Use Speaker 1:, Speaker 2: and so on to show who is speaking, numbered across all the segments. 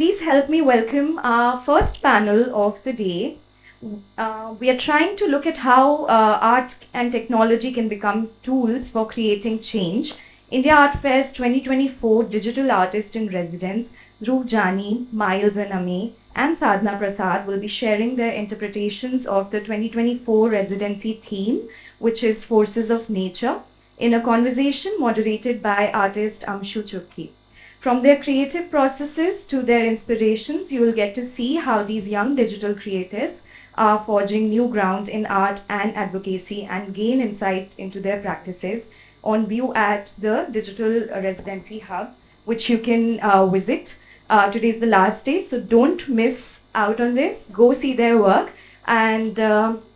Speaker 1: Please help me welcome our first panel of the day. We are trying to look at how art and technology can become tools for creating change. India Art Fest 2024 Digital Artist in Residence, Dhruv, Jani, MYLES and Ameya and Sadhna Prasad will be sharing their interpretations of the 2024 residency theme, which is Forces of Nature, in a conversation moderated by artist Amshu Chukki. From their creative processes to their inspirations, you will get to see how these young digital creators are forging new ground in art and advocacy and gain insight into their practices on view at the Digital Residency Hub, which you can visit. Today is the last day, so don't miss out on this. Go see their work. And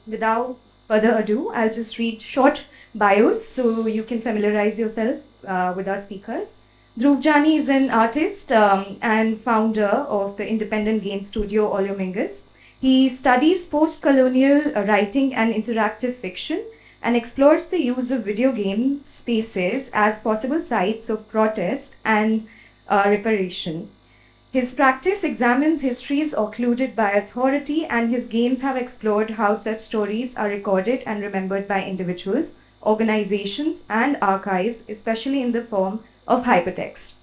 Speaker 1: without further ado, I'll just read short bios so you can familiarize yourself with our speakers. Dhruv Jani is an artist and founder of the independent game studio Olyomingus. He studies post-colonial writing and interactive fiction and explores the use of video game spaces as possible sites of protest and reparation. His practice examines histories occluded by authority, and his games have explored how such stories are recorded and remembered by individuals, organizations, and archives, especially in the form of hypertext.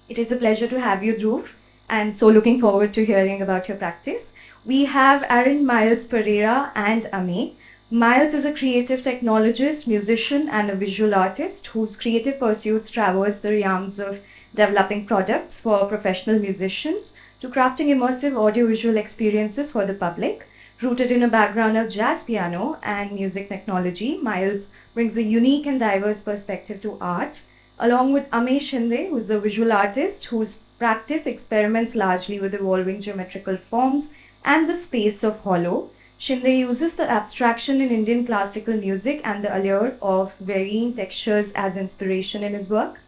Speaker 1: It is a pleasure to have you, Dhruv, and so looking forward to hearing about your practice. We have Aaron Miles Pereira and Ameya. Miles is a creative technologist, musician, and a visual artist whose creative pursuits traverse the realms of developing products for professional musicians to crafting immersive audiovisual experiences for the public. Rooted in a background of jazz piano and music technology, Miles brings a unique and diverse perspective to art, along with Ameya Shinde, who is a visual artist whose practice experiments largely with evolving geometrical forms and the space of hollow. Shinde uses the abstraction in Indian classical music and the allure of varying textures as inspiration in his work.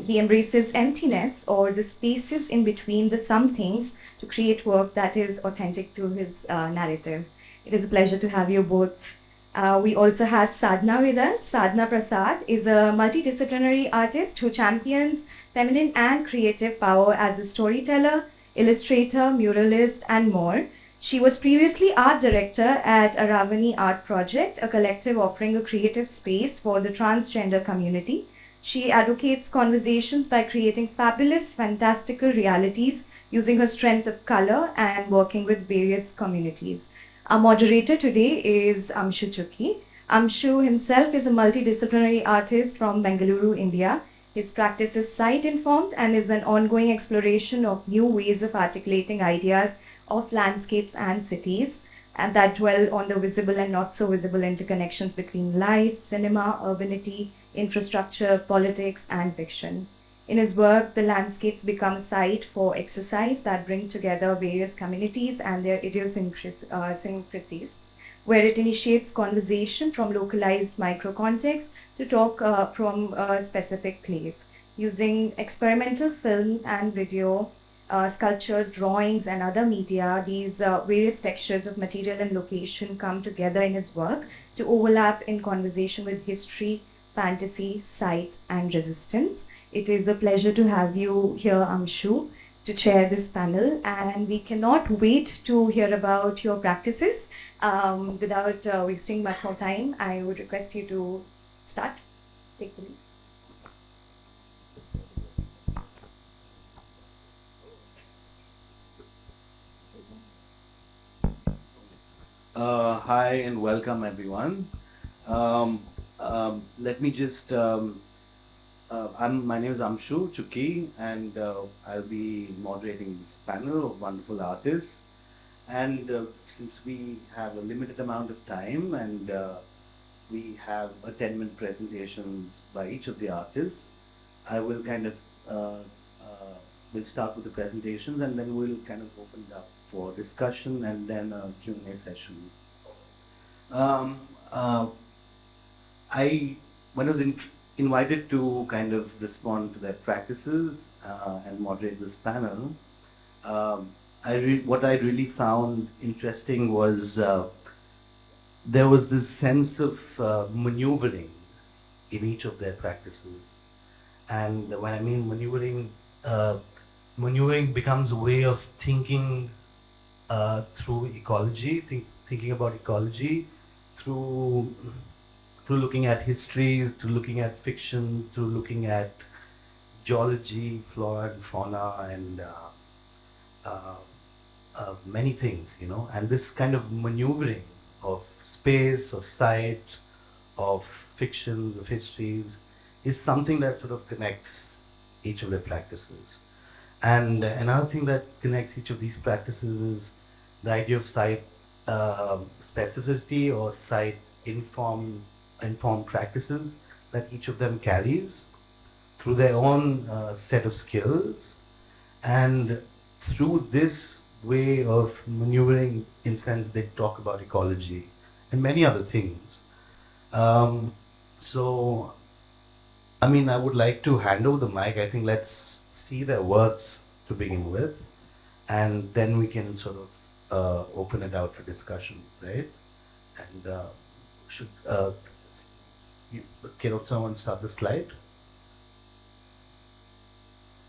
Speaker 1: He embraces emptiness or the spaces in between the somethings to create work that is authentic to his narrative. It is a pleasure to have you both. We also have Sadhna with us. Sadhna Prasad is a multidisciplinary artist who champions feminine and creative power as a storyteller, illustrator, muralist, and more. She was previously art director at Aravani Art Project, a collective offering a creative space for the transgender community. She advocates conversations by creating fabulous, fantastical realities using her strength of color and working with various communities. Our moderator today is Amshu Chukki. Amshu himself is a multidisciplinary artist from Bengaluru, India. His practice is site-informed and is an ongoing exploration of new ways of articulating ideas of landscapes and cities, and that dwell on the visible and not so visible interconnections between life, cinema, urbanity, infrastructure, politics, and fiction. In his work, the landscapes become a site for exercise that bring together various communities and their idiosyncrasies, where it initiates conversation from localized micro-context to talk from a specific place. Using experimental film and video, sculptures, drawings, and other media, these various textures of material and location come together in his work to overlap in conversation with history, fantasy, sight, and resistance. It is a pleasure to have you here, Amshu, to chair this panel, and we cannot wait to hear about your practices. Without wasting much more time, I would request you to start. Take the lead.
Speaker 2: Hi and welcome everyone. Let me just, my name is Amshu Chukki, and I'll be moderating this panel of wonderful artists. And since we have a limited amount of time and we have a 10-minute presentations by each of the artists, I will kind of, we'll start with the presentations and then we'll kind of open it up for discussion and then a Q&A session. When I was invited to kind of respond to their practices and moderate this panel, what I really found interesting was there was this sense of maneuvering in each of their practices. And when I mean maneuvering, maneuvering becomes a way of thinking through ecology, thinking about ecology through looking at histories, to looking at fiction, to looking at geology, flora and fauna, and uh, many things, you know. And this kind of maneuvering of space, of sight, of fictions, of histories, is something that sort of connects each of the practices. And another thing that connects each of these practices is the idea of site specificity or site informed practices that each of them carries through their own set of skills. And through this way of maneuvering, in sense, they talk about ecology and many other things. So, I mean, I would like to hand over the mic. I think let's see their works to begin with, and then we can sort of open it out for discussion, right? And should can someone start the slide?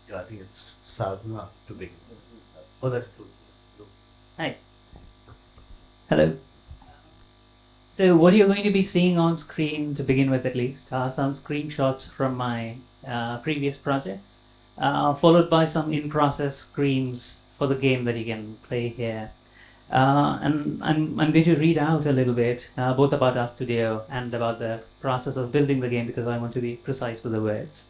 Speaker 2: Yeah, I think it's Sadhna to begin with. Oh, that's good.
Speaker 3: Hi. Hello. So what you're going to be seeing on screen, to begin with at least, are some screenshots from my previous projects, followed by some in-process screens for the game that you can play here. And I'm going to read out a little bit, both about our studio and about the process of building the game, because I want to be precise with the words.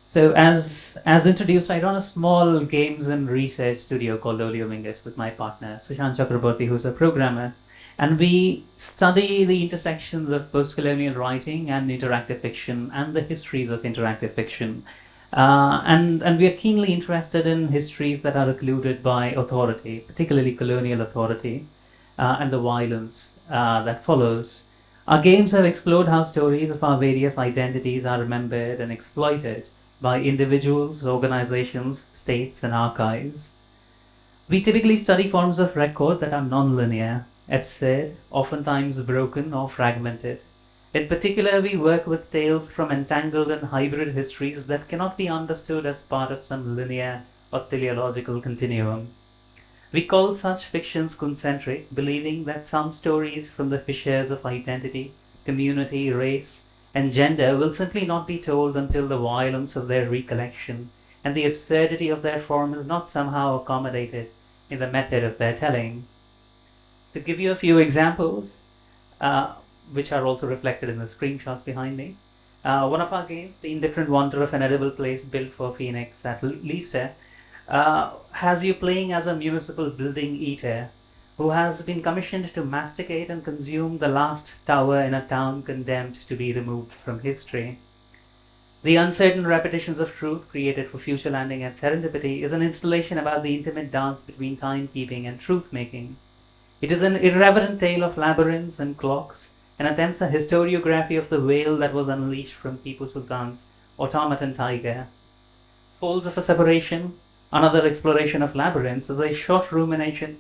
Speaker 3: So as introduced, I run a small games and research studio called Oleomingus with my partner, Sushant Chakraborty, who's a programmer. And we study the intersections of post-colonial writing and interactive fiction and the histories of interactive fiction. And we are keenly interested in histories that are occluded by authority, particularly colonial authority, and the violence that follows. Our games have explored how stories of our various identities are remembered and exploited by individuals, organizations, states, and archives. We typically study forms of record that are non-linear, absurd, oftentimes broken or fragmented. In particular, we work with tales from entangled and hybrid histories that cannot be understood as part of some linear or teleological continuum. We call such fictions concentric, believing that some stories from the fissures of identity, community, race, and gender will simply not be told until the violence of their recollection and the absurdity of their form is not somehow accommodated in the method of their telling. To give you a few examples, which are also reflected in the screenshots behind me, one of our games, The Indifferent Wonder of an Edible Place built for Phoenix at Leicester, has you playing as a municipal building eater who has been commissioned to masticate and consume the last tower in a town condemned to be removed from history. The Uncertain Repetitions of Truth, created for future landing at Serendipity, is an installation about the intimate dance between timekeeping and truth-making. It is an irreverent tale of labyrinths and clocks, and attempts a historiography of the wail that was unleashed from Tipu Sultan's automaton tiger. Folds of a Separation, another exploration of labyrinths, is a short rumination.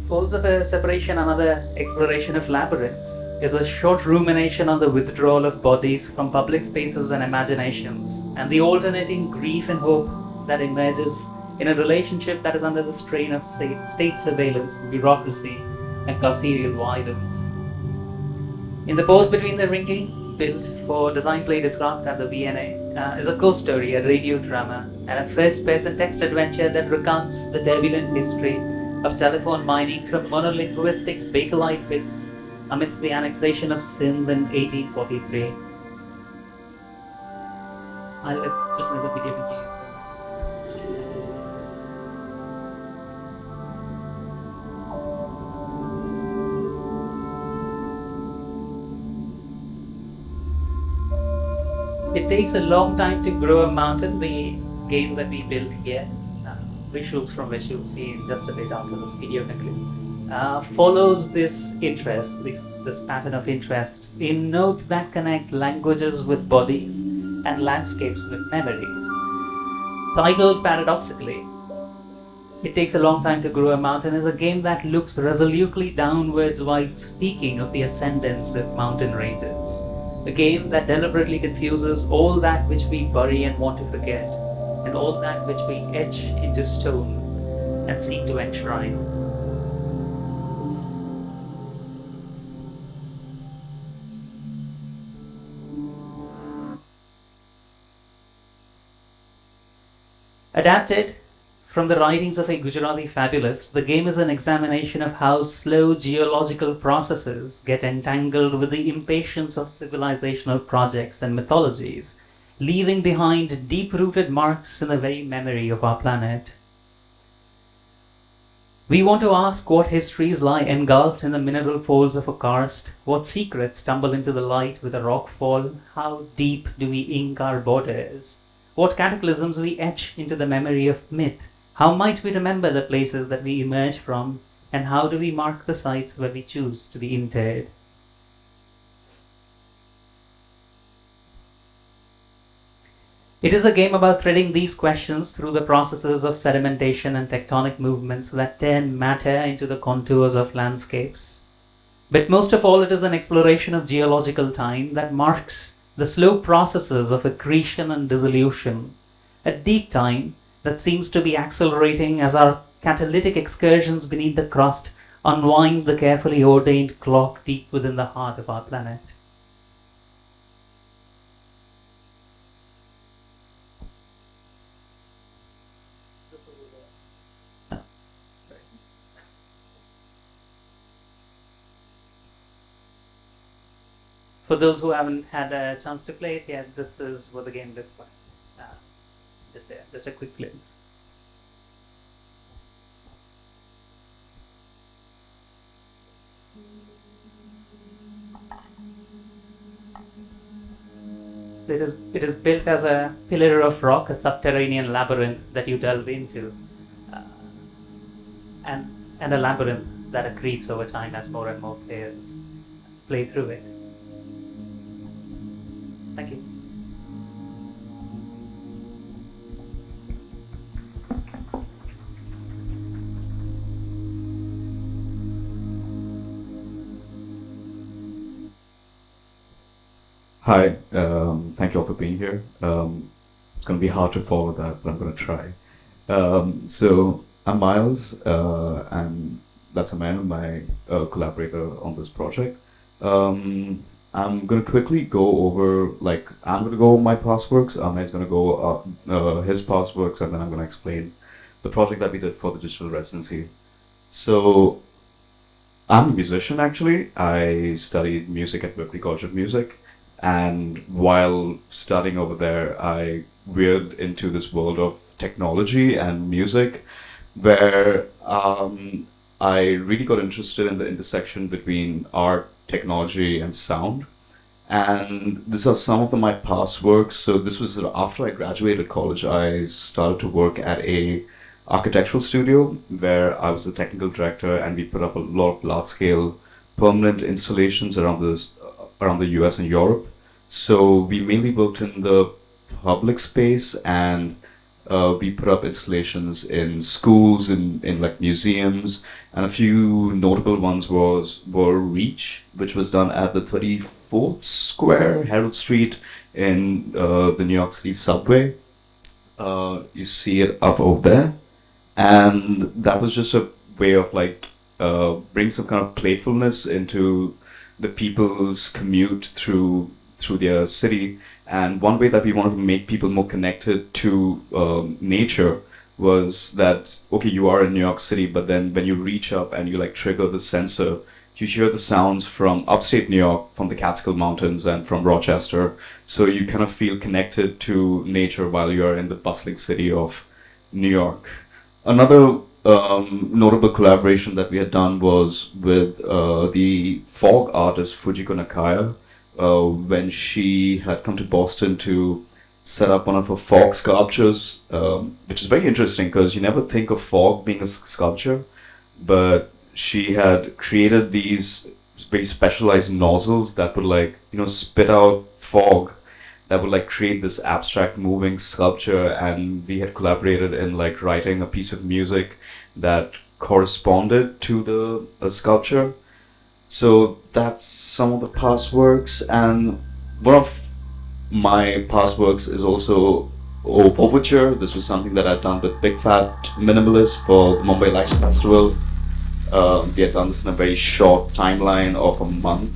Speaker 3: Folds of a Separation, another exploration of labyrinths, is a short rumination on the withdrawal of bodies from public spaces and imaginations, and the alternating grief and hope that emerges in a relationship that is under the strain of state surveillance, bureaucracy, and carceral violence. In the Pause Between the Ringing, built for Design Play Disrupt at the V&A, is a ghost story, a radio drama, and a first-person text adventure that recounts the turbulent history of telephone mining from monolinguistic Bakelite pits amidst the annexation of Sindh in 1843. I'll just let the video continue. It takes a long time to grow a mountain, the game that we built here. Visuals from which you'll see in just a bit after the video concludes, follows this interest, this pattern of interests in notes that connect languages with bodies and landscapes with memories. Titled paradoxically, It Takes a Long Time to Grow a Mountain, is a game that looks resolutely downwards while speaking of the ascendance of mountain ranges. A game that deliberately confuses all that which we bury and want to forget, and all that which we etch into stone and seek to enshrine. Adapted from the writings of a Gujarati fabulist, the game is an examination of how slow geological processes get entangled with the impatience of civilizational projects and mythologies, leaving behind deep-rooted marks in the very memory of our planet. We want to ask what histories lie engulfed in the mineral folds of a karst, what secrets stumble into the light with a rockfall, how deep do we ink our borders, what cataclysms we etch into the memory of myth, how might we remember the places that we emerge from, and how do we mark the sites where we choose to be interred. It is a game about threading these questions through the processes of sedimentation and tectonic movements that turn matter into the contours of landscapes. But most of all, it is an exploration of geological time that marks the slow processes of accretion and dissolution, a deep time that seems to be accelerating as our catalytic excursions beneath the crust unwind the carefully ordained clock deep within the heart of our planet. For those who haven't had a chance to play it yet, this is what the game looks like. Just a quick glimpse. So it is built as a pillar of rock, a subterranean labyrinth that you delve into, and a labyrinth that accretes over time as more and more players play through it. Thank you.
Speaker 4: Hi, thank you all for being here. It's going to be hard to follow that, but I'm going to try. So I'm Miles, and that's Ameya, my collaborator on this project. I'm going to quickly go over, I'm going to go over my past works, Ameya's going to go his past works, and then I'm going to explain the project that we did for the digital residency. So I'm a musician, actually. I studied music at Berklee College of Music. And while studying over there, I veered into this world of technology and music, where I really got interested in the intersection between art, technology, and sound. And these are some of my past works. So this was after I graduated college. I started to work at a architectural studio where I was the technical director, and we put up a lot of large-scale permanent installations around the US and Europe. So we mainly worked in the public space, and we put up installations in schools, in like museums, and a few notable ones were Reach, which was done at the 34th Square, Herald Street, in the New York City subway. You see it up over there, and that was just a way of bring some kind of playfulness into the people's commute through their city. And one way that we wanted to make people more connected to nature was that, okay, you are in New York City, but then when you reach up and you trigger the sensor, you hear the sounds from upstate New York, from the Catskill Mountains and from Rochester. So you kind of feel connected to nature while you're in the bustling city of New York. Another notable collaboration that we had done was with the fog artist Fujiko Nakaya, when she had come to Boston to set up one of her fog sculptures, which is very interesting because you never think of fog being a sculpture, but she had created these very specialized nozzles that would spit out fog that would like create this abstract moving sculpture, and we had collaborated in like writing a piece of music that corresponded to the sculpture. So that's some of the past works, and one of my past works is also Overture. This was something that I'd done with Big Fat Minimalist for the Mumbai Light Festival. We had done this in a very short timeline of a month,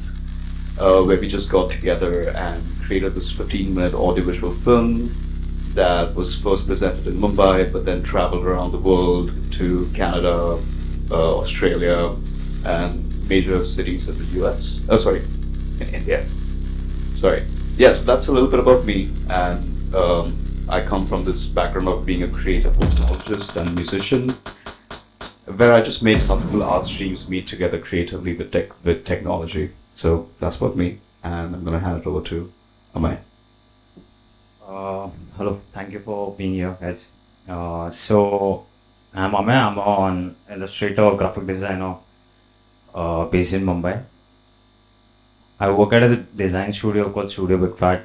Speaker 4: where we just got together and created this 15-minute audiovisual film that was first presented in Mumbai, but then traveled around the world to Canada, Australia, and major cities in the US. Oh, sorry, in India. Sorry. Yes, that's a little bit about me, and I come from this background of being a creative technologist and musician, where I just made multiple art streams meet together creatively with technology. So that's about me, and I'm gonna hand it over to Amay.
Speaker 5: Hello, thank you for being here, guys. So I'm Ameya. I'm an illustrator, graphic designer, based in Mumbai. I work at a design studio called Studio Big Fat,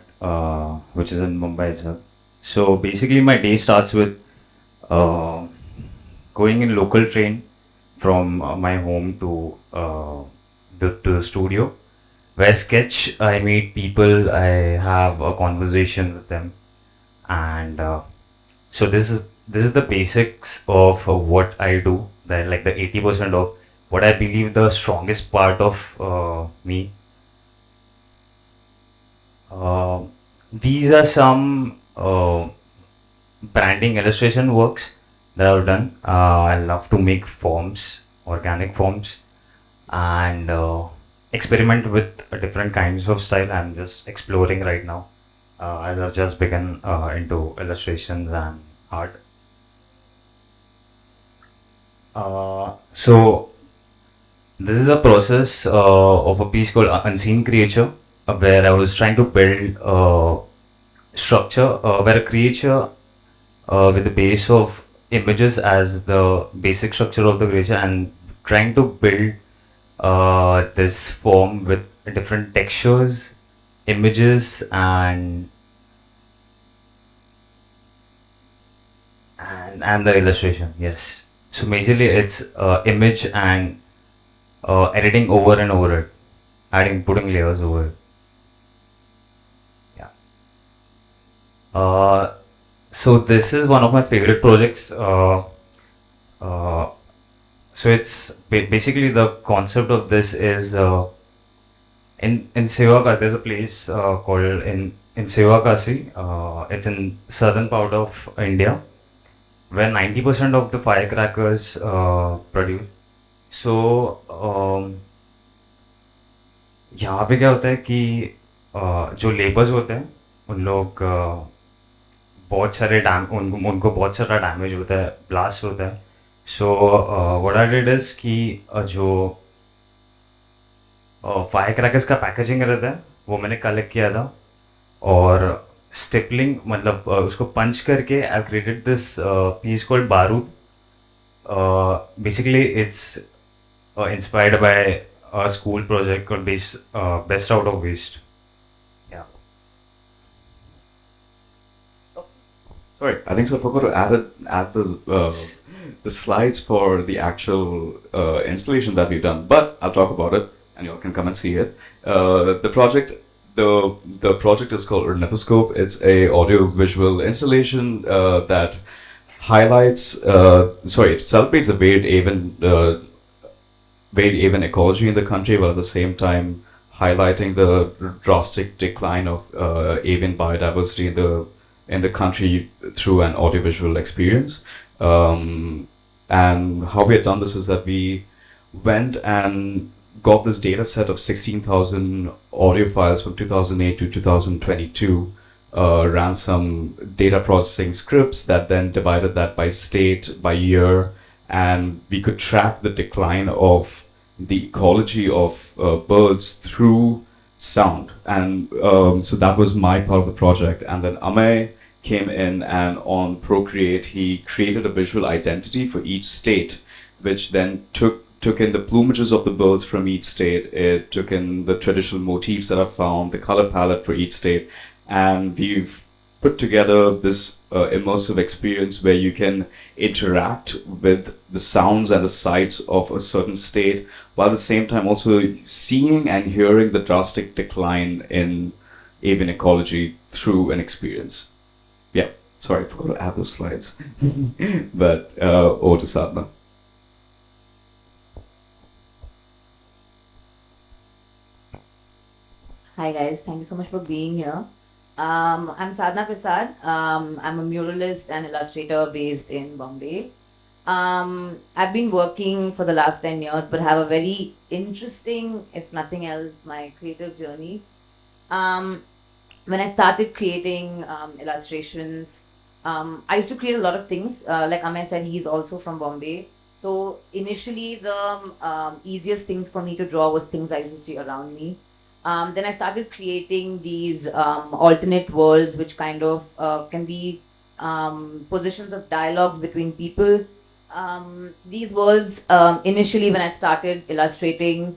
Speaker 5: which is in Mumbai itself. So basically, my day starts with going in local train from my home to the studio, where I sketch, I meet people, I have a conversation with them, and so this is the basics of what I do. That like the 80% of what I believe the strongest part of me. These are some branding illustration works that I've done. I love to make forms, organic forms, and experiment with different kinds of style. I'm just exploring right now, as I've just begun into illustrations and art. So this is a process of a piece called Unseen Creature, where I was trying to build a structure where a creature with the base of images as the basic structure of the creature, and trying to build this form with different textures, images, and the illustration. Yes. So majorly it's image and editing over and over it, putting layers over it. Yeah. So this is one of my favorite projects. So it's basically the concept of this is in Sevaka. There's a place called in Sevakasi. It's in southern part of India, where 90% of the firecrackers produce. So यहाँ पे क्या होता है कि जो labours होते हैं उन लोग बहुत सारे उनको बहुत सारा डैमेज होता है, ब्लास्ट होता है. So what I did is कि जो फायर क्रैकर्स का पैकेजिंग रहता है वो मैंने कलेक्ट किया था, और स्टिपलिंग मतलब उसको पंच करके I created this piece called Barood. Basically it's inspired by a school project called Best Out of Waste. Yeah.
Speaker 4: Sorry, I think so. I forgot to add the slides for the actual installation that we've done, but I'll talk about it, and you all can come and see it. The project is called Ornithoscope. It's a audio visual installation that highlights. It celebrates the varied avian ecology in the country, but at the same time highlighting the drastic decline of avian biodiversity in the country through an audiovisual experience. And how we had done this is that we went and got this data set of 16,000 audio files from 2008 to 2022, ran some data processing scripts that then divided that by state, by year, and we could track the decline of the ecology of birds through sound. And so that was my part of the project. And then Amey came in, and on Procreate, he created a visual identity for each state, which then took in the plumages of the birds from each state. It took in the traditional motifs that are found, the color palette for each state, and we've put together this immersive experience where you can interact with the sounds and the sights of a certain state, while at the same time also seeing and hearing the drastic decline in avian ecology through an experience. Yeah, sorry, I forgot to add those slides. But over to Sadhna.
Speaker 6: Hi guys, thank you so much for being here. I'm Sadhna Prasad. I'm a muralist and illustrator based in Bombay. I've been working for the last 10 years, but have a very interesting, if nothing else, my creative journey. When I started creating illustrations, I used to create a lot of things. Like Ameya said, he's also from Bombay. So initially, the easiest things for me to draw was things I used to see around me. Then I started creating these alternate worlds, which kind of can be positions of dialogues between people. These worlds, initially, when I started illustrating,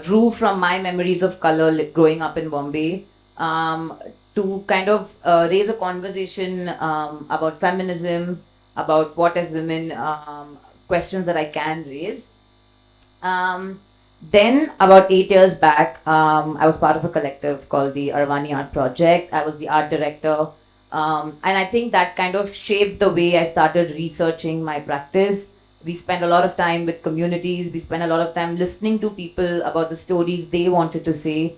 Speaker 6: drew from my memories of color growing up in Bombay, to kind of raise a conversation about feminism, about what as women, questions that I can raise. Then, about 8 years back, I was part of a collective called the Arvani Art Project. I was the art director. And I think that kind of shaped the way I started researching my practice. We spent a lot of time with communities. We spent a lot of time listening to people about the stories they wanted to say.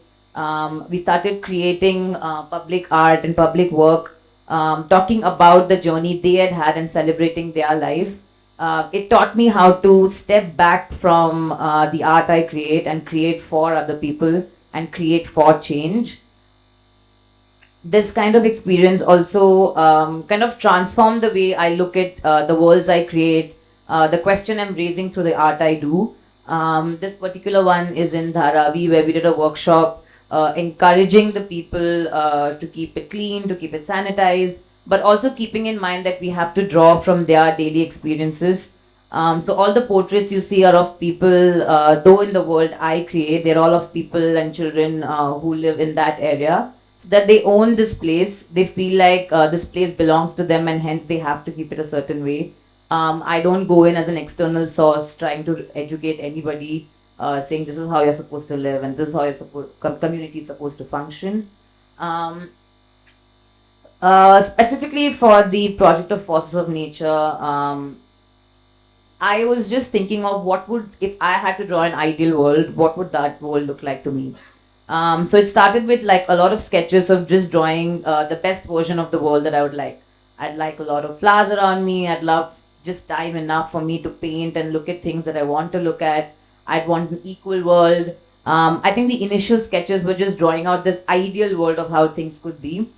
Speaker 6: We started creating public art and public work, talking about the journey they had had and celebrating their life. It taught me how to step back from the art I create and create for other people and create for change. This kind of experience also kind of transformed the way I look at the worlds I create, the question I'm raising through the art I do. This particular one is in Dharavi, where we did a workshop encouraging the people to keep it clean, to keep it sanitized, but also keeping in mind that we have to draw from their daily experiences. So all the portraits you see are of people, though in the world I create, they're all of people and children who live in that area. So that they own this place, they feel like this place belongs to them and hence they have to keep it a certain way. I don't go in as an external source trying to educate anybody, saying this is how you're supposed to live and this is how your community is supposed to function. Specifically for the project of Forces of Nature, I was just thinking of what would, if I had to draw an ideal world, what would that world look like to me? So it started with like a lot of sketches of just drawing the best version of the world that I would like. I'd like a lot of flowers around me. I'd love just time enough for me to paint and look at things that I want to look at. I'd want an equal world. I think the initial sketches were just drawing out this ideal world of how things could be.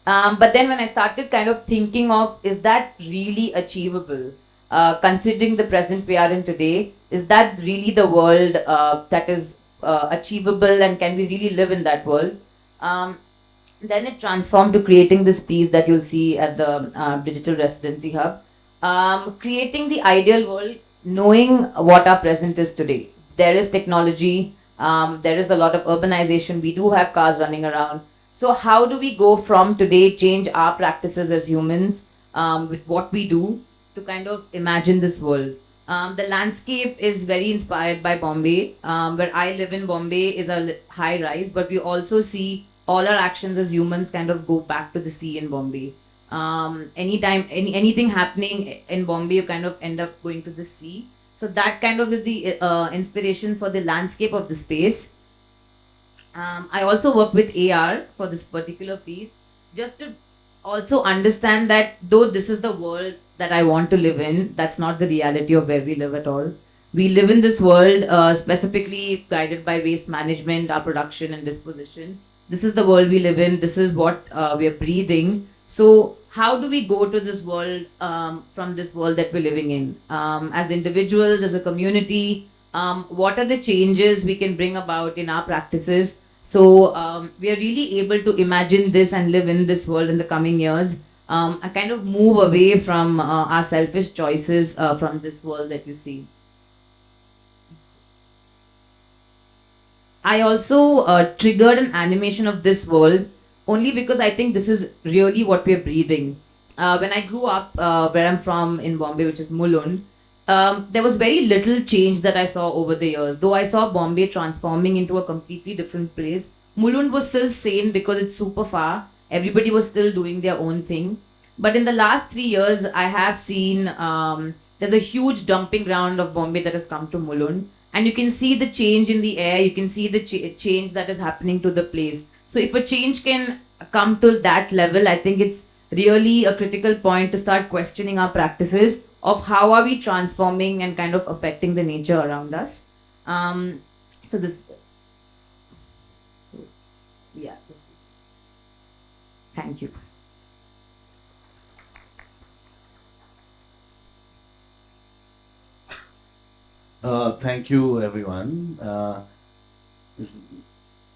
Speaker 6: But then when I started kind of thinking of, is that really achievable? Considering the present we are in today, is that really the world that is achievable and can we really live in that world? Then it transformed to creating this piece that you'll see at the Digital Residency Hub. Creating the ideal world, knowing what our present is today. There is technology, there is a lot of urbanization, we do have cars running around. So how do we go from today, change our practices as humans with what we do to kind of imagine this world? The landscape is very inspired by Bombay. Where I live in Bombay is a high rise, but we also see all our actions as humans kind of go back to the sea in Bombay. Anytime anything happening in Bombay, you kind of end up going to the sea. So that kind of is the inspiration for the landscape of the space. I also work with AR for this particular piece, just to also understand that though this is the world that I want to live in, that's not the reality of where we live at all. We live in this world specifically guided by waste management, our production and disposition. This is the world we live in. This is what we are breathing. So how do we go to this world from this world that we're living in? As individuals, as a community, what are the changes we can bring about in our practices? So we are really able to imagine this and live in this world in the coming years, and kind of move away from our selfish choices from this world that you see. I also triggered an animation of this world only because I think this is really what we're breathing. When I grew up, where I'm from in Bombay, which is Mulund, there was very little change that I saw over the years. Though I saw Bombay transforming into a completely different place, Mulund was still sane because it's super far. Everybody was still doing their own thing. But in the last 3 years, I have seen there's a huge dumping ground of Bombay that has come to Mulund. And you can see the change in the air, you can see the change that is happening to the place. So, if a change can come to that level, I think it's really a critical point to start questioning our practices of how are we transforming and kind of affecting the nature around us. So this, so yeah, thank you.
Speaker 2: Thank you, everyone.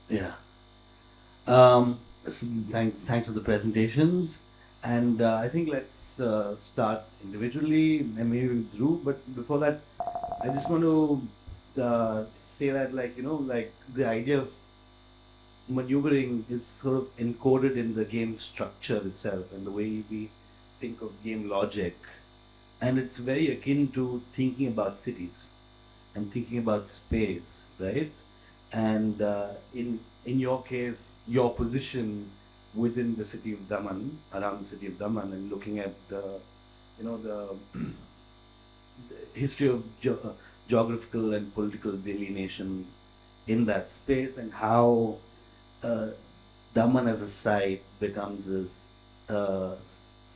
Speaker 2: Yeah. Thanks for the presentations. And I think let's start individually, and maybe with Dhruv. But before that, I just want to say that, like the idea of maneuvering is sort of encoded in the game structure itself and the way we think of game logic. And it's very akin to thinking about cities and thinking about space, right? And in your case, your position within the city of Daman, around the city of Daman, and looking at the history of geographical and political delineation in that space, and how Daman as a site becomes a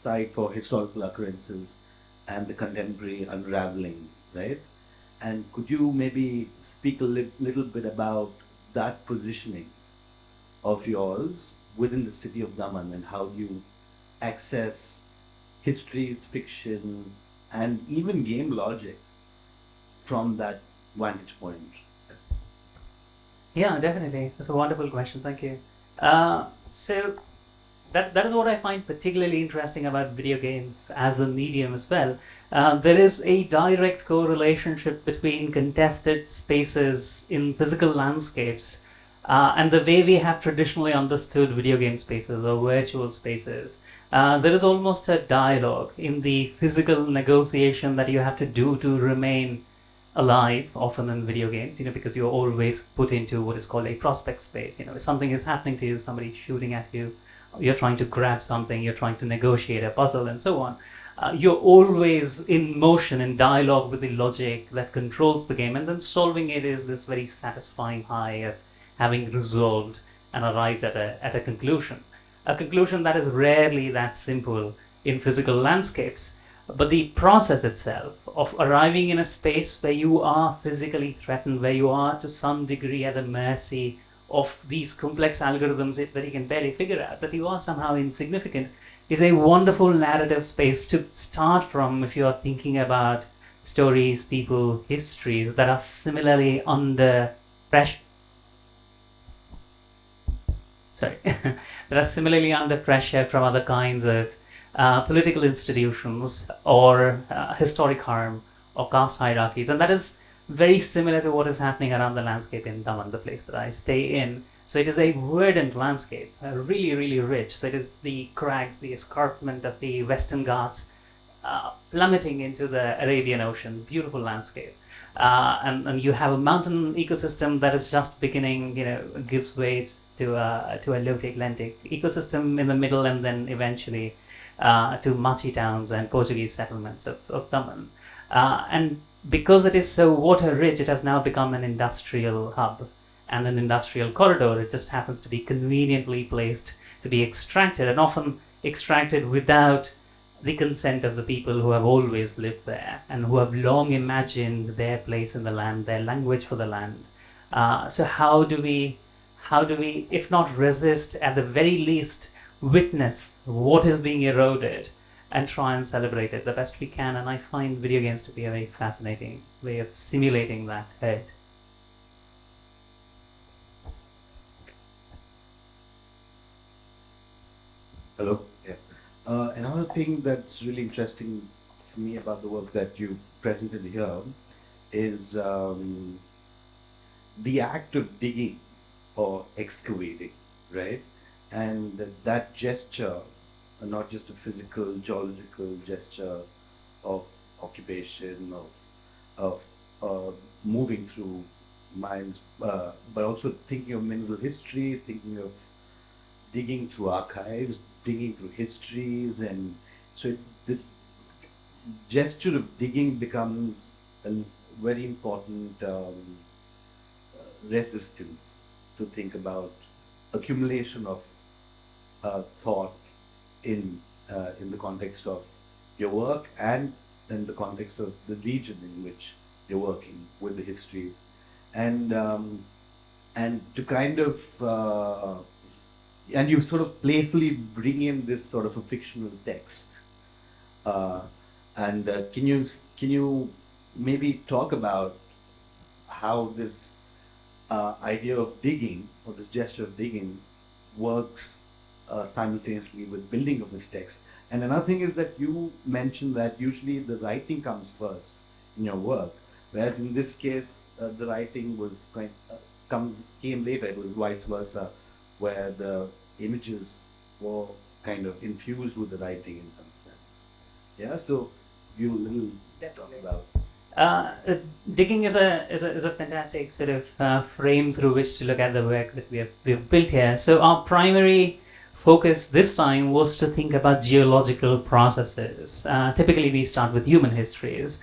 Speaker 2: site for historical occurrences and the contemporary unraveling, right? And could you maybe speak a little bit about that positioning of yours within the city of Daman, and how you access history, fiction, and even game logic from that vantage point?
Speaker 3: Yeah, definitely. That's a wonderful question. Thank you. So that is what I find particularly interesting about video games as a medium as well. There is a direct correlationship between contested spaces in physical landscapes and the way we have traditionally understood video game spaces or virtual spaces. There is almost a dialogue in the physical negotiation that you have to do to remain alive, often in video games, because you're always put into what is called a prospect space. If something is happening to you, somebody's shooting at you, you're trying to grab something, you're trying to negotiate a puzzle, and so on. You're always in motion, in dialogue with the logic that controls the game, and then solving it is this very satisfying high of having resolved and arrived at a conclusion. A conclusion that is rarely that simple in physical landscapes. But the process itself of arriving in a space where you are physically threatened, where you are to some degree at the mercy of these complex algorithms that you can barely figure out, that you are somehow insignificant, is a wonderful narrative space to start from if you are thinking about stories, people, histories that are similarly under pressure. that are similarly under pressure from other kinds of political institutions or historic harm or caste hierarchies. And that is very similar to what is happening around the landscape in Daman, the place that I stay in. So it is a verdant landscape, really, really rich. So it is the crags, the escarpment of the Western Ghats plummeting into the Arabian Ocean, beautiful landscape. And you have a mountain ecosystem that is just beginning, gives way to a low-tech lentic ecosystem in the middle, and then eventually to Machi towns and Portuguese settlements of Daman. And because it is so water-rich, it has now become an industrial hub and an industrial corridor. It just happens to be conveniently placed to be extracted, and often extracted without the consent of the people who have always lived there and who have long imagined their place in the land, their language for the land. So how do we, if not resist, at the very least witness what is being eroded and try and celebrate it the best we can? And I find video games to be a very fascinating way of simulating that hurt.
Speaker 2: Hello. Yeah. Another thing that's really interesting for me about the work that you presented here is the act of digging or excavating, right? and that gesture, not just a physical, geological gesture of occupation, of moving through mines, but also thinking of mineral history, thinking of digging through archives, digging through histories, and so the gesture of digging becomes a very important resistance to think about accumulation of thought in the context of your work and in the context of the region in which you're working with the histories, and to kind of and you sort of playfully bring in this sort of a fictional text. And can you maybe talk about how this idea of digging, or this gesture of digging, works simultaneously with building of this text? And another thing is that you mentioned that usually the writing comes first in your work, whereas in this case the writing was came later. It was vice versa, where the images were kind of infused with the writing in some sense. Yeah, so you little talk about.
Speaker 3: Digging is a fantastic sort of frame through which to look at the work that we've built here. So our primary focus this time was to think about geological processes. Typically we start with human histories.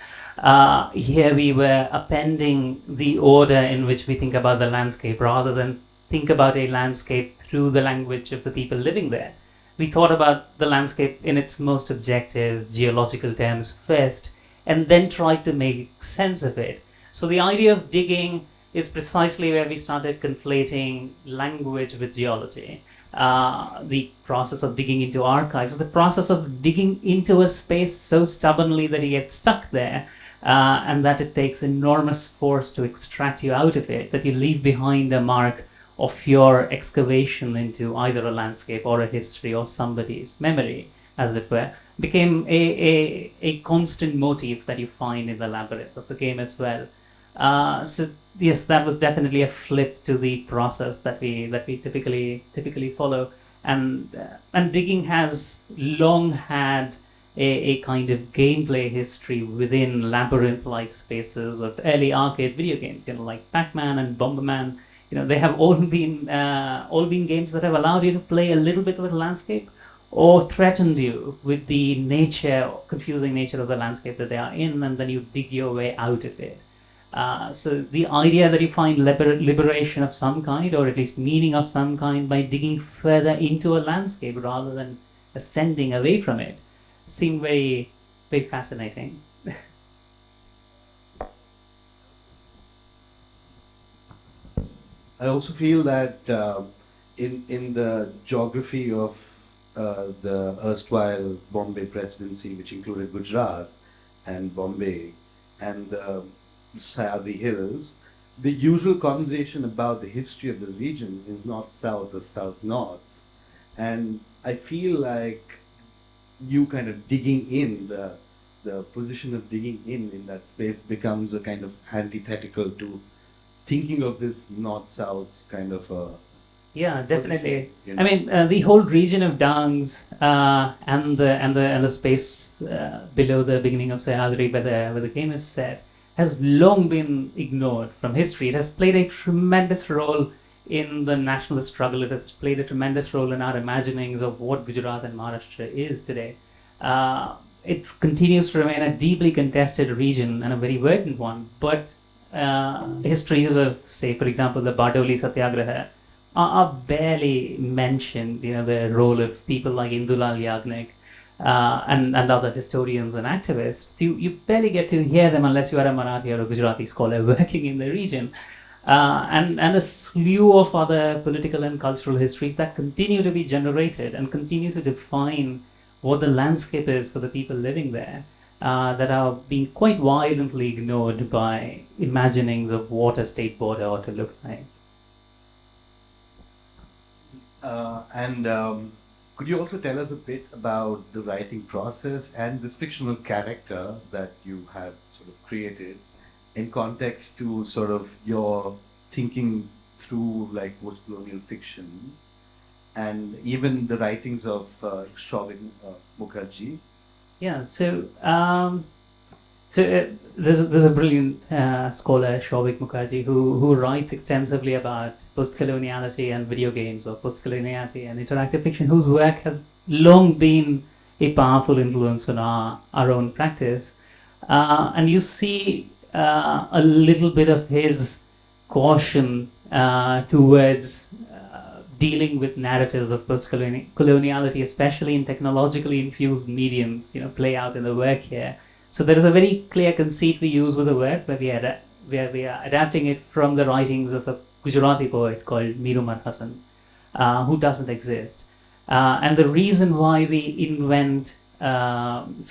Speaker 3: Here we were appending the order in which we think about the landscape rather than think about a landscape through the language of the people living there. We thought about the landscape in its most objective geological terms first, and then tried to make sense of it. So the idea of digging is precisely where we started conflating language with geology. The process of digging into archives, the process of digging into a space so stubbornly that you get stuck there, and that it takes enormous force to extract you out of it, that you leave behind a mark of your excavation into either a landscape or a history or somebody's memory, as it were, became a constant motif that you find in the labyrinth of the game as well. So yes, that was definitely a flip to the process that we typically follow, and digging has long had a kind of gameplay history within labyrinth-like spaces of early arcade video games, like Pac-Man and Bomberman. They have all been games that have allowed you to play a little bit with the landscape, or threatened you with the confusing nature of the landscape that they are in, and then you dig your way out of it. So the idea that you find liberation of some kind, or at least meaning of some kind, by digging further into a landscape rather than ascending away from it, seemed very, very fascinating.
Speaker 2: I also feel that in the geography of the erstwhile Bombay presidency, which included Gujarat and Bombay and the Sayadri Hills, the usual conversation about the history of the region is north-south or south-north. And I feel like you kind of digging in, the position of digging in that space becomes a kind of antithetical to thinking of this north-south kind of a
Speaker 3: Yeah, definitely.
Speaker 2: position,
Speaker 3: I mean, the whole region of Dangs and the space below the beginning of Sayadri, where the game is set, has long been ignored from history. It has played a tremendous role in the nationalist struggle. It has played a tremendous role in our imaginings of what Gujarat and Maharashtra is today. It continues to remain a deeply contested region and a very verdant one, but histories of, say, for example, the Bardoli Satyagraha are barely mentioned. The role of people like Indulal Yagnik and other historians and activists. You barely get to hear them unless you are a Marathi or a Gujarati scholar working in the region. And a slew of other political and cultural histories that continue to be generated and continue to define what the landscape is for the people living there, that are being quite violently ignored by imaginings of what a state border ought to look like.
Speaker 2: Could you also tell us a bit about the writing process and this fictional character that you have sort of created in context to sort of your thinking through like post-colonial fiction and even the writings of Shouvik Mukherjee.
Speaker 3: Yeah, there's a brilliant scholar, Shouvik Mukherjee, who writes extensively about post-coloniality and video games, or post-coloniality and interactive fiction, whose work has long been a powerful influence on our own practice. And you see a little bit of his caution towards dealing with narratives of post-coloniality, especially in technologically infused mediums, play out in the work here. So there is a very clear conceit we use with the work, where we are adapting it from the writings of a Gujarati poet called Mir Umar Hasan, who doesn't exist. And the reason why we invent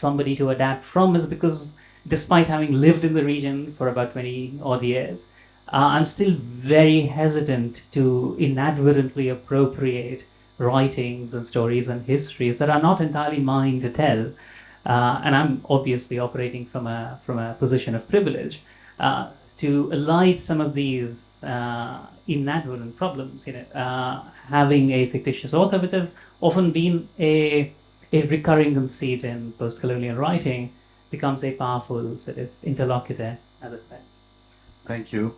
Speaker 3: somebody to adapt from is because, despite having lived in the region for about 20 odd years, I'm still very hesitant to inadvertently appropriate writings and stories and histories that are not entirely mine to tell. And I'm obviously operating from a position of privilege to elide some of these inadvertent problems. Having a fictitious author, which has often been a recurring conceit in post-colonial writing, becomes a powerful sort of interlocutor as a fact.
Speaker 2: Thank you.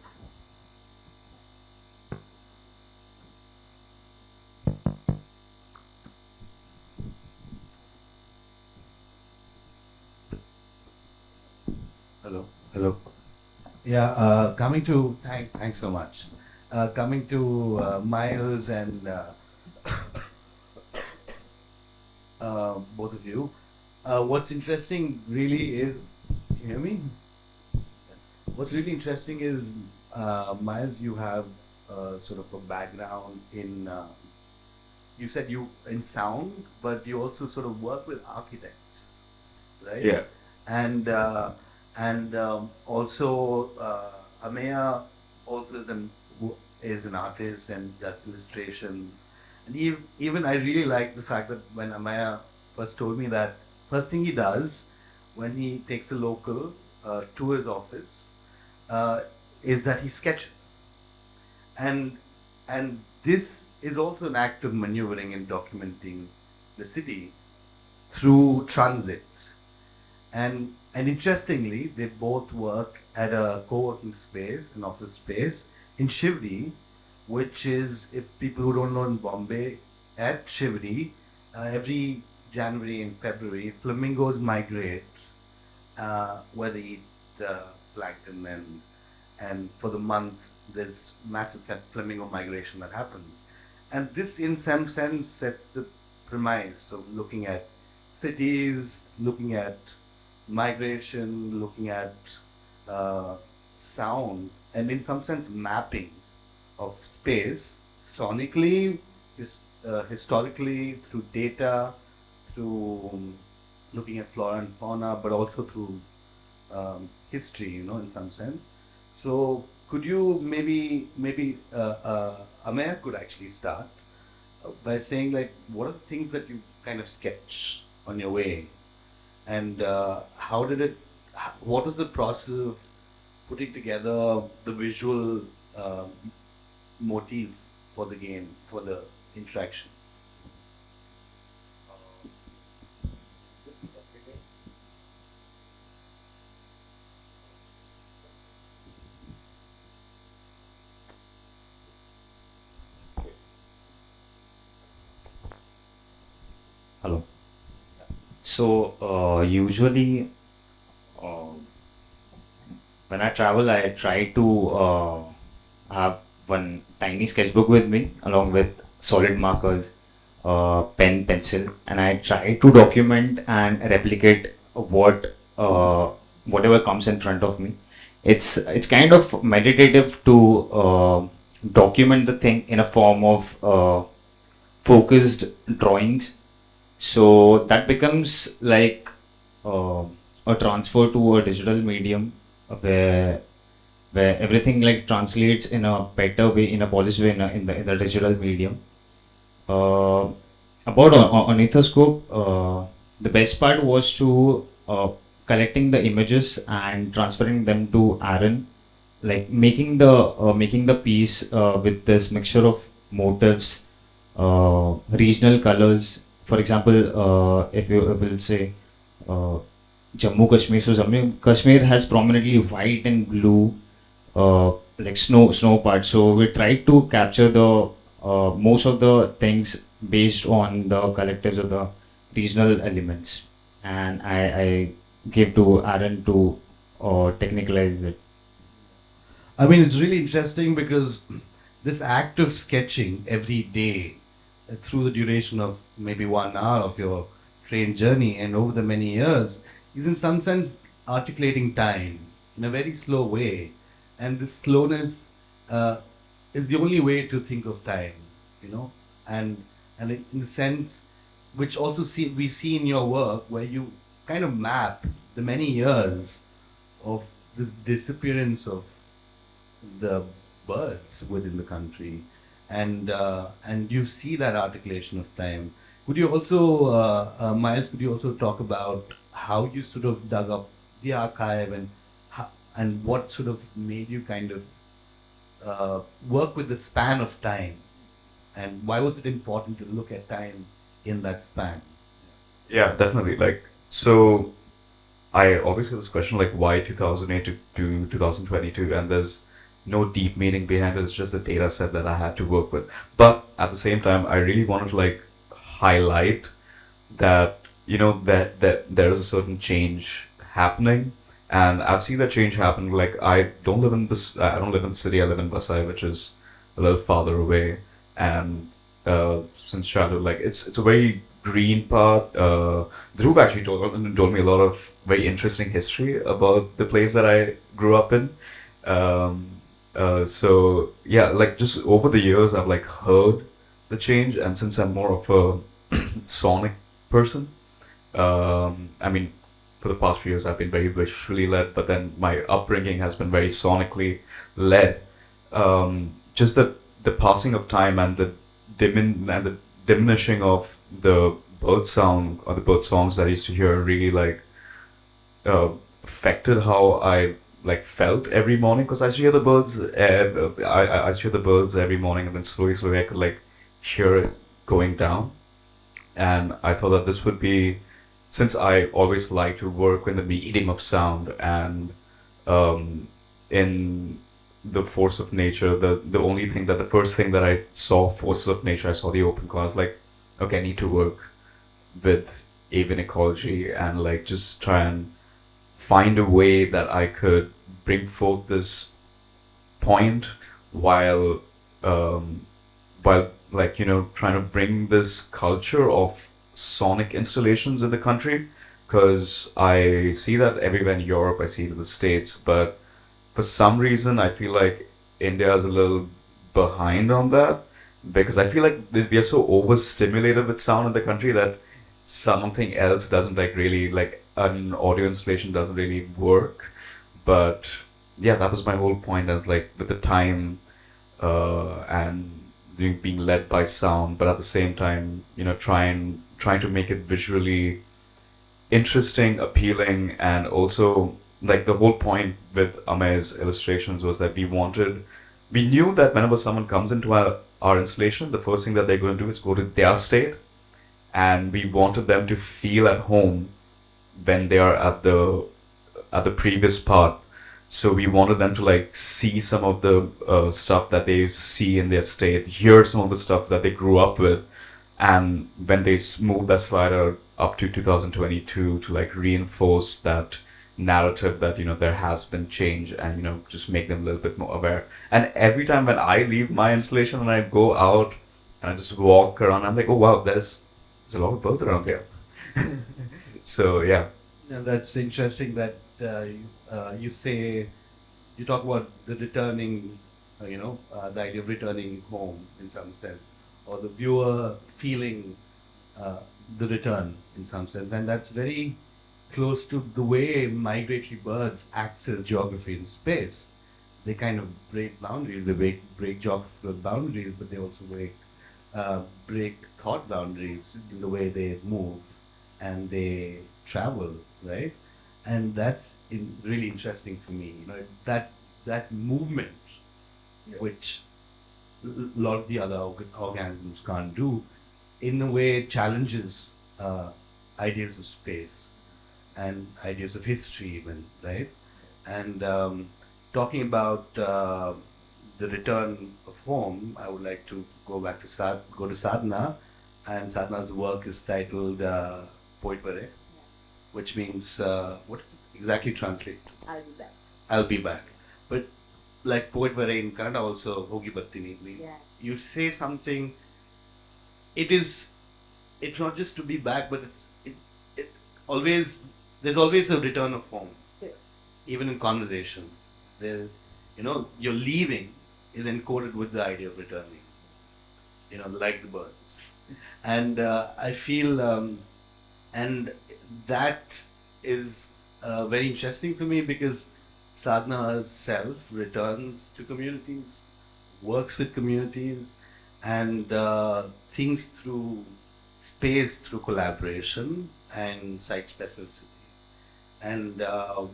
Speaker 2: Hello. Yeah, coming to, thanks so much. Coming to MYLES and both of you, what's interesting really is, can you hear me? What's really interesting is, MYLES, you have sort of a background in, you said you in sound, but you also sort of work with architects, right?
Speaker 4: Yeah.
Speaker 2: And also Ameya also is an artist and does illustrations. And even I really like the fact that when Ameya first told me that first thing he does when he takes the local to his office is that he sketches. And this is also an act of maneuvering and documenting the city through transit. And interestingly, they both work at a co-working space, an office space in Shivdi, which is, if people who don't know, in Bombay, at Shivdi, every January and February, flamingos migrate where they eat plankton, and for the month there's massive flamingo migration that happens. And this, in some sense, sets the premise of looking at cities, looking at migration, looking at sound, and in some sense mapping of space sonically, historically, through data, through looking at flora and fauna, but also through history, in some sense. So could you maybe Ameya could actually start by saying, like, what are the things that you kind of sketch on your way? And what was the process of putting together the visual motif for the game, for the interaction?
Speaker 5: Hello. So usually when I travel, I try to have one tiny sketchbook with me along with solid markers, pen, pencil, and I try to document and replicate whatever comes in front of me. It's kind of meditative to document the thing in a form of focused drawings. So that becomes like a transfer to a digital medium where everything like translates in a better way, in a polished way in the digital medium. About Ornithoscope, the best part was to collecting the images and transferring them to Aaron, like making the piece with this mixture of motifs regional colors. For example, if we'll say uh, Jammu Kashmir, so Jammu Kashmir has prominently white and blue like snow parts. So we try to capture the most of the things based on the collectives of the regional elements, and I gave to Aaron to technicalize it.
Speaker 2: I mean, it's really interesting because this act of sketching every day through the duration of maybe 1 hour of your train journey and over the many years is in some sense articulating time in a very slow way. And this slowness is the only way to think of time, you know, and in the sense which also we see in your work where you kind of map the many years of this disappearance of the birds within the country, and you see that articulation of time. Could you also, Miles? Could you also talk about how you sort of dug up the archive and what sort of made you kind of work with the span of time, and why was it important to look at time in that span?
Speaker 4: Yeah, definitely. Like, so I always get this question, like, why 2008 to 2022? And there's no deep meaning behind it. It's just a data set that I had to work with. But at the same time, I really wanted to like highlight that, that there is a certain change happening. And I've seen that change happen. Like, I don't live in the city. I live in Vasai, which is a little farther away. And since childhood, like, it's a very green part. Dhruv actually told me a lot of very interesting history about the place that I grew up in. So yeah, like just over the years, I've like heard the change, and since I'm more of a sonic person, I mean, for the past few years, I've been very visually led, but then my upbringing has been very sonically led. Just the passing of time and the diminishing of the bird sound or the bird songs that I used to hear really like affected how I like felt every morning, because I used to hear the birds. I used to hear the birds every morning, and then slowly I could like hear it going down. And I thought that this would be, since I always like to work in the medium of sound and in the force of nature, the only thing that the first thing that I saw forces of nature, I saw the open call. I was like, okay, I need to work with avian ecology and like just try and find a way that I could bring forth this point while um, while like trying to bring this culture of sonic installations in the country, because I see that everywhere in Europe, I see it in the States, but for some reason I feel like India is a little behind on that, because I feel like we are so overstimulated with sound in the country that something else doesn't like really like an audio installation doesn't really work. But yeah, that was my whole point, as like with the time and being led by sound, but at the same time, trying to make it visually interesting, appealing, and also like the whole point with Ameya's illustrations was that we knew that whenever someone comes into our installation, the first thing that they're going to do is go to their state, and we wanted them to feel at home when they are at the previous part. So we wanted them to like see some of the stuff that they see in their state, hear some of the stuff that they grew up with, and when they move that slider up to 2022 to like reinforce that narrative that there has been change, and just make them a little bit more aware. And every time when I leave my installation and I go out and I just walk around, I'm like, oh wow, there's a lot of birds around here. So yeah.
Speaker 2: Yeah, that's interesting that you say, you talk about the returning, the idea of returning home in some sense, or the viewer feeling the return in some sense, and that's very close to the way migratory birds access geography in space. They kind of break boundaries, they break geographical boundaries, but they also break thought boundaries in the way they move and they travel, right? And that's really interesting for me. That movement, which lot of the other organisms can't do, in a way challenges ideas of space and ideas of history even, right? And talking about the return of home, I would like to go back to Sadhna, and Sadhna's work is titled Poet Vare, which means what does it exactly translate to?
Speaker 6: I'll be back.
Speaker 2: I'll be back. But like Poet Vare in Kannada also, Hogi Battini,
Speaker 6: Yeah.
Speaker 2: you say something, it's not just to be back, but it always, there's always a return of home.
Speaker 6: Yeah.
Speaker 2: Even in conversations, there, you're leaving is encoded with the idea of returning, like the birds. And I feel, and that is very interesting for me because Sadhna herself returns to communities, works with communities, and thinks through space through collaboration and site specificity. And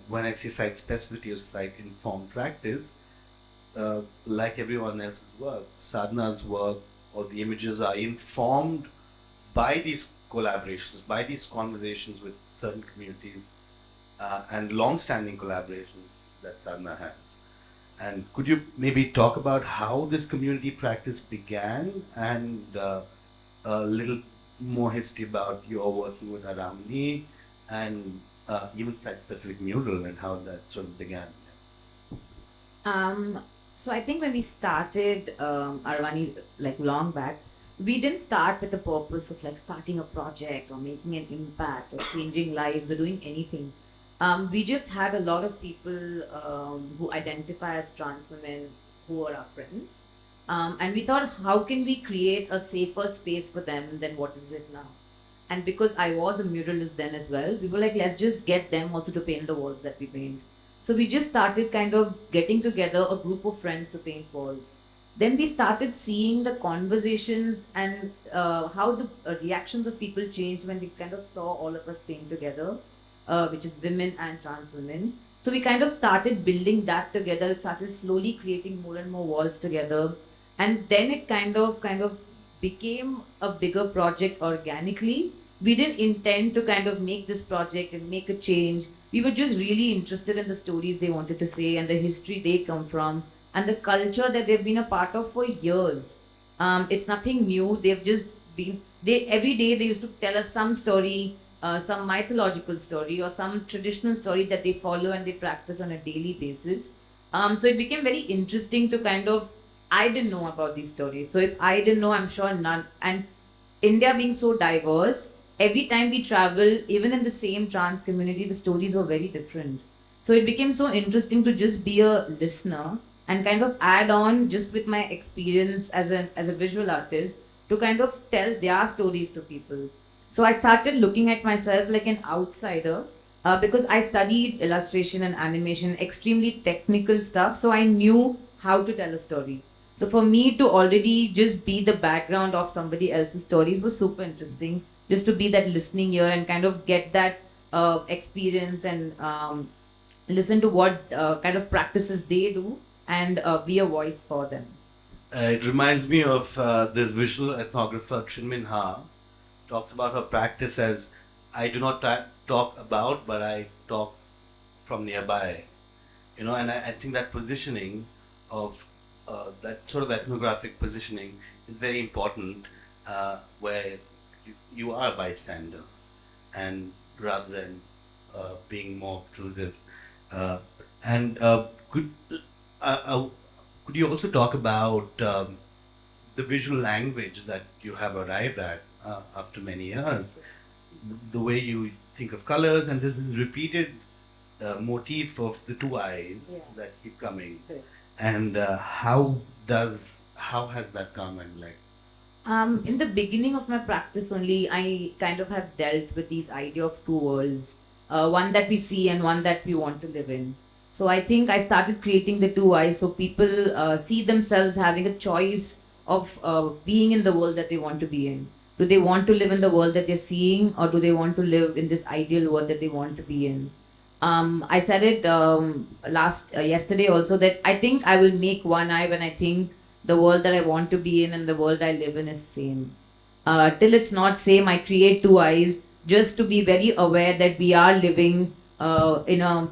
Speaker 2: when I say site specificity or site informed practice, like everyone else's work, Sadhna's work or the images are informed by these collaborations, by these conversations with certain communities, and long-standing collaborations that Sadhna has. And could you maybe talk about how this community practice began, and a little more history about your working with Aramni, and even site-specific mural and how that sort of began?
Speaker 6: So I think when we started Arvani like long back, we didn't start with the purpose of like starting a project or making an impact or changing lives or doing anything. We just had a lot of people who identify as trans women who are our friends. And we thought, how can we create a safer space for them than what is it now? And because I was a muralist then as well, we were like, let's just get them also to paint the walls that we paint. So we just started kind of getting together a group of friends to paint walls. Then we started seeing the conversations and how the reactions of people changed when they kind of saw all of us paint together, which is women and trans women. So we kind of started building that together. It started slowly creating more and more walls together, and then it kind of became a bigger project organically. We didn't intend to kind of make this project and make a change. We were just really interested in the stories they wanted to say and the history they come from and the culture that they've been a part of for years. It's nothing new. They've just been, they every day they used to tell us some story, some mythological story or some traditional story that they follow and they practice on a daily basis. So it became very interesting to kind of, I didn't know about these stories. So if I didn't know, I'm sure none. And India being so diverse, every time we travel, even in the same trans community, the stories were very different. So it became so interesting to just be a listener and kind of add on just with my experience as a visual artist to kind of tell their stories to people. So I started looking at myself like an outsider because I studied illustration and animation, extremely technical stuff. So I knew how to tell a story. So for me to already just be the background of somebody else's stories was super interesting. Just to be that listening ear and kind of get that experience and listen to what kind of practices they do and be a voice for them.
Speaker 2: It reminds me of this visual ethnographer Chinmin Ha talks about her practice as I do not talk about, but I talk from nearby. And I think that positioning of that sort of ethnographic positioning is very important, where you are a bystander, and rather than being more obtrusive. And could you also talk about the visual language that you have arrived at after many years, the way you think of colors, and this is repeated motif of the two eyes that keep coming, and how has that come, and like.
Speaker 6: In the beginning of my practice only, I kind of have dealt with these idea of two worlds, one that we see and one that we want to live in. So I think I started creating the two eyes so people see themselves having a choice of being in the world that they want to be in. Do they want to live in the world that they're seeing, or do they want to live in this ideal world that they want to be in? I said it yesterday also that I think I will make one eye when I think the world that I want to be in and the world I live in is same. Till it's not same, I create two eyes just to be very aware that we are living in a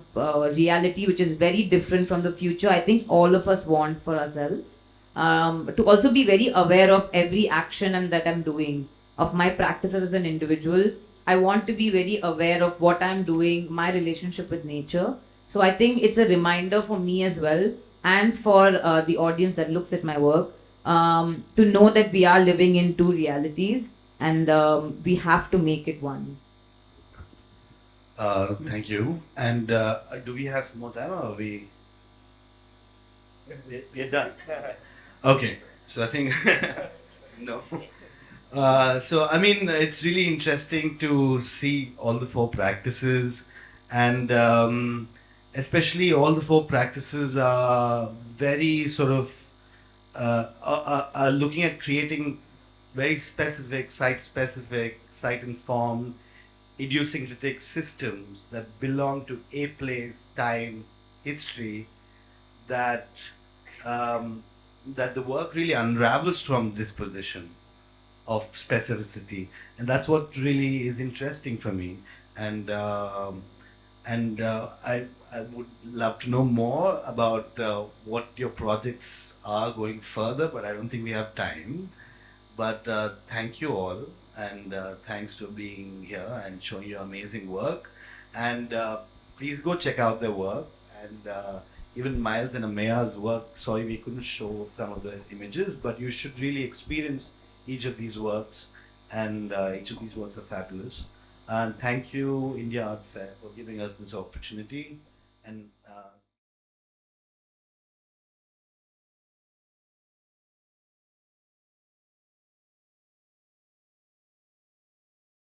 Speaker 6: reality which is very different from the future. I think all of us want for ourselves. To also be very aware of every action and that I'm doing, of my practices as an individual. I want to be very aware of what I'm doing, my relationship with nature. So I think it's a reminder for me as well, and for the audience that looks at my work, to know that we are living in two realities, and we have to make it one.
Speaker 2: Thank you. And do we have some more time, or are we? We're done. Okay. So I think no. So I mean, it's really interesting to see all the four practices, and especially all the four practices are very sort of are looking at creating very specific, site-informed, idiosyncratic systems that belong to a place, time, history, that that the work really unravels from this position of specificity, and that's what really is interesting for me. And I would love to know more about what your projects are going further, but I don't think we have time. But thank you all, and thanks for being here and showing your amazing work. And please go check out their work. And even Miles and Ameya's work, sorry we couldn't show some of the images, but you should really experience each of these works. And each of these works are fabulous. And thank you, India Art Fair, for giving us this opportunity. And